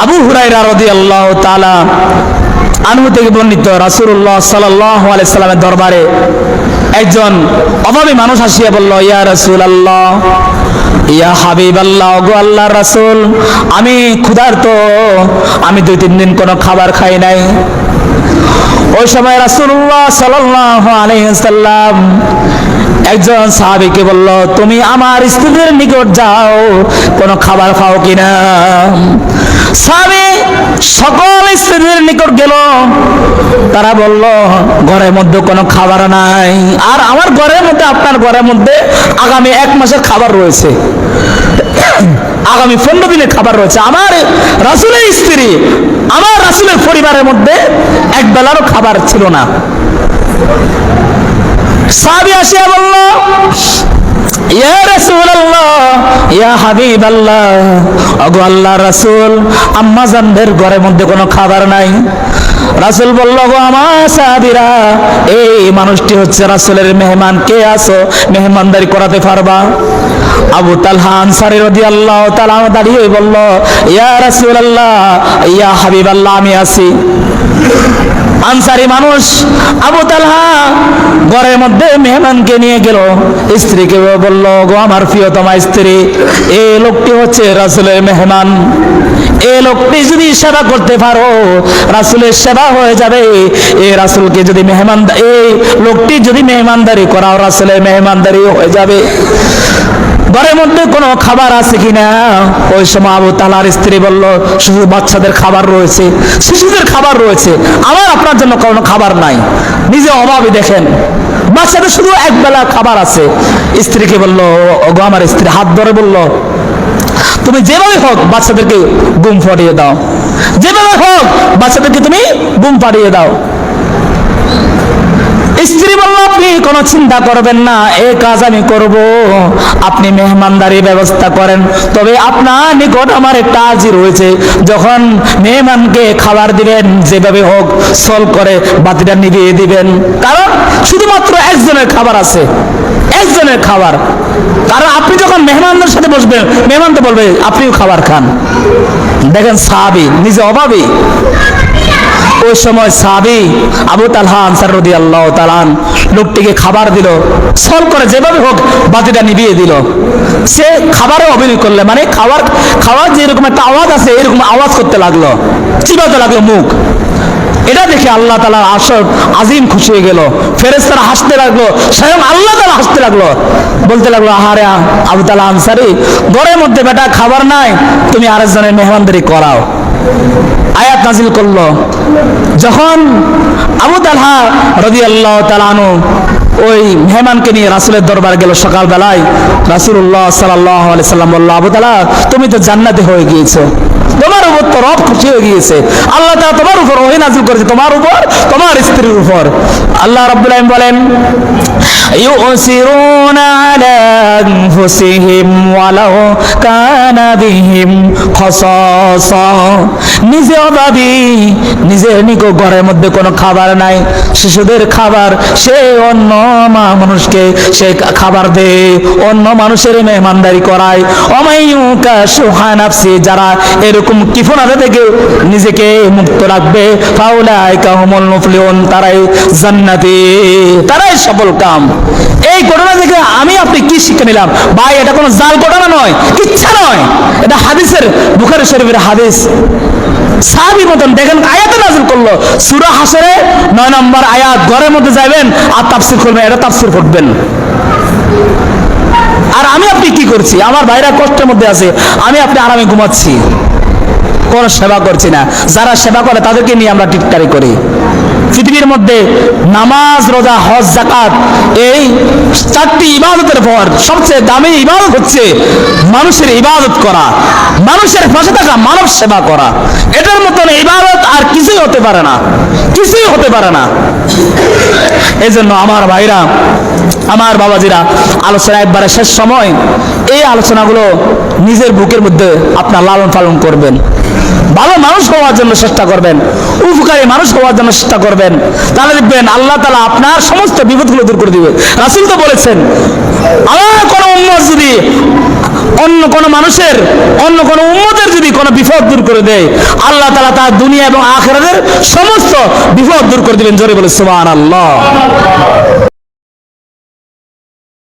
আবু হুরায়রা রাদিয়াল্লাহু তাআলা আনহু থেকে বর্ণিত, রাসূলুল্লাহ সাল্লাল্লাহু আলাইহি সাল্লামের দরবারে একজন অভাবী মানুষ আসিয়া বলল, ইয়া রাসূলুল্লাহ, ইয়া হাবিবাল্লাহ, গো আল্লাহর রাসূল, আমি ক্ষুধার্ত, আমি 2-3 দিন কোনো খাবার খাই নাই। ওই সময় রাসূলুল্লাহ সাল্লাল্লাহু আলাইহি সাল্লাম একজন সাহাবীকে বলল, তুমি আমার স্ত্রীর নিকট যাও, কোনো খাবার খাও কিনা। সাহাবী সকল স্ত্রীর নিকট গেল, তারা বলল, ঘরের মধ্যে কোনো খাবার নাই, আর আমার ঘরের মধ্যে, আপনার ঘরের মধ্যে আগামী 1 মাসের খাবার রয়েছে, আগামী 15 দিনের খাবার রয়েছে। আমার রাসূলের স্ত্রী, আমার রাসূলের পরিবারের মধ্যে এক বেলারও খাবার ছিল না। সাহাবী আসিয়া বলল, ইয়া রাসূলুল্লাহ, ইয়া হাবিবাল্লাহ, ওগো আল্লাহর রাসূল, আম্মা জানদের ঘরের মধ্যে কোনো খাবার নাই। রাসূল বলল, গো আমার সাহাবীরা, এই মানুষটি হচ্ছে রাসূলের মেহমান, কে আছো, মেহমানদারি করাতে পারবা? আবু তালহা আনসারী রাদিয়াল্লাহু তাআলা দাঁড়িয়ে বলল, ইয়া রাসূলুল্লাহ, ইয়া হাবিবাল্লাহ, আমি আছি। আনসারী মানুষ আবু তালহা ঘরের মধ্যে মেহমানকে নিয়ে গেল, স্ত্রীকে বলল, গো আমার প্রিয়তমা স্ত্রী, এই লোকটি হচ্ছে রাসূলের মেহমান, এই লোকটি যদি সেবা করতে পারো, রাসূলের সেবা হয়ে যাবে। এই রাসূলকে যদি এই লোকটি যদি মেহমানদারি করাও, রাসূলের মেহমানদারি হয়ে যাবে। ঘরের মধ্যে কোনো খাবার আছে কিনা? ওই সময় আবু তালহার স্ত্রী বলল, শুধু বাচ্চাদের খাবার রয়েছে, শিশুদের খাবার রয়েছে, আমার আপনার জন্য কোনো খাবার নাই। নিজে অভাবী দেখেন, বাচ্চাদের শুধু এক বেলা খাবার আছে। স্ত্রীকে বলল, ওগো আমার স্ত্রী হাত ধরে বলল, তুমি যেভাবে হোক বাচ্চাদেরকে ঘুম পাড়িয়ে দাও, যেভাবে হোক বাচ্চাদেরকে তুমি ঘুম পাড়িয়ে দাও। স্ত্রী বলল, আপনি কোনো চিন্তা করবেন না, এই কাজ আমি করব, আপনি মেহমানদারি ব্যবস্থা করেন। তবে আপনার নিকট আমার একটা আর্জি রয়েছে, যখন মেহমানকে খাবার দিবেন, যেভাবে হোক সল করে বাতিটা নিভিয়ে দিবেন, কারণ শুধুমাত্র একজনের খাবার আছে, একজনের খাবার। কারণ আপনি যখন মেহমানদের সাথে বসবেন, মেহমান তো বলবে আপনিও খাবার খান। দেখেন সাহাবী নিজে অভাবী। ওই সময় সাহাবী আবু তালহা আনসারী রাদিয়াল্লাহু তাআলা লোকটিকে খাবার দিল, সল করে যেভাবে হোক বাতিটা নিভিয়ে দিল। সে খাবারে অভিনয় করলে, মানে খাওয়ার যে এরকম একটা আওয়াজ আছে, এরকম আওয়াজ করতে লাগলো, চিবাতে লাগলো মুখ। এটা দেখে আল্লাহ তাআলার আরশ আজিম খুশি হয়ে গেল, ফেরেশতারা হাসতে লাগলো, স্বয়ং আল্লাহ তাআলা হাসতে লাগলো, বলতে লাগলো, আহারে আবু তালহা আনসারী, ঘরের মধ্যে বেটা খাবার নাই, তুমি আরেকজনের মেহমানদারি করাও। আয়াত নাজিল করলো, যখন আবু তালহা রাদিয়াল্লাহু তাআলা আনহু ওই মেহমানকে নিয়ে রাসূলের দরবারে গেল সকালবেলায়, রাসূলুল্লাহ সাল্লাল্লাহু আলাইহি সাল্লাম বলল, আবু তালহা, তুমি তো জান্নাতে হয়ে গিয়েছো, তোমার উপর তো রব খুশি হয়ে গিয়েছে, আল্লাহ তাআলা তোমার উপর ওহী নাযিল করেছে, তোমার উপর, তোমার স্ত্রীর উপর। আল্লাহ রাব্বুল আলামিন বলেন, ইউসিরুনা আলা আনফুসিহিম ওয়ালাউ কানা বিহিম খাসাসা, নিজে অভাবী, নিজের নিকট ঘরের মধ্যে কোনো খাবার নাই, শিশুদের খাবার, সে অন্য মানুষকে সে খাবার দেয়, অন্য মানুষের মেহমানদারি করায়। অমাইয়ুকা সুহা নাফসি, যারা এরকম কিফনাতে থেকে নিজেকে মুক্ত রাখবে, ফাউলাইকা হুমুল মুফলিহুন, তারাই জান্নাতি, তারাই সফল কাম। এই ঘটনা থেকে আমি আপনি কি শিক্ষা নিলাম? ভাই, এটা কোনো জাল ঘটনা নয়, কিচ্ছা নয়, এটা হাদিসের, বুখারী শরীফের হাদিস। সাহাবী মতন দেখেন আয়াতে নাযিল করলো, সূরা হাশরে 9 নম্বর আয়াত, ঘরের মধ্যে যাবেন আর তাফসীর করবেন, এটা তাফসীর করবেন। আর আমি আপনি কি করছি? আমার ভাইরা কষ্টের মধ্যে আছে, আমি আপনি আরামে ঘুমাচ্ছি, কোনো সেবা করছি না। যারা সেবা করে তাদেরকে নিয়ে আমরা টিটকারি করি। পৃথিবীর মধ্যে নামাজ, রোজা, হজ, যাকাত, এই 4টি ইবাদতের পর সবচেয়ে দামি ইবাদত হচ্ছে মানুষের ইবাদত করা, মানুষের পাশে থাকা, মানব সেবা করা। এটার মতন ইবাদত আর কিছুই হতে পারে না, কিছুই হতে পারে না। এই জন্য আমার ভাইরা, আমার বাবাজিরা, আলোচনা একবারে শেষ সময়, এই আলোচনাগুলো নিজের বুকের মধ্যে আপনার লালন পালন করবেন, ভালো মানুষ হওয়ার জন্য চেষ্টা করবেন, উপকারী মানুষ হওয়ার জন্য চেষ্টা করবেন, তাহলে দেখবেন আল্লাহ তাআলা আপনার সমস্ত বিপদগুলো দূর করে দিবে। রাসূল তো বলেছেন, আমার কোনো উম্মত যদি অন্য কোনো মানুষের, অন্য কোনো উম্মতের যদি কোনো বিপদ দূর করে দেয়, আল্লাহ তাআলা তার দুনিয়া এবং আখিরাতের সমস্ত বিপদ দূর করে দিবেন। জোরে বলে সুবহানাল্লাহ।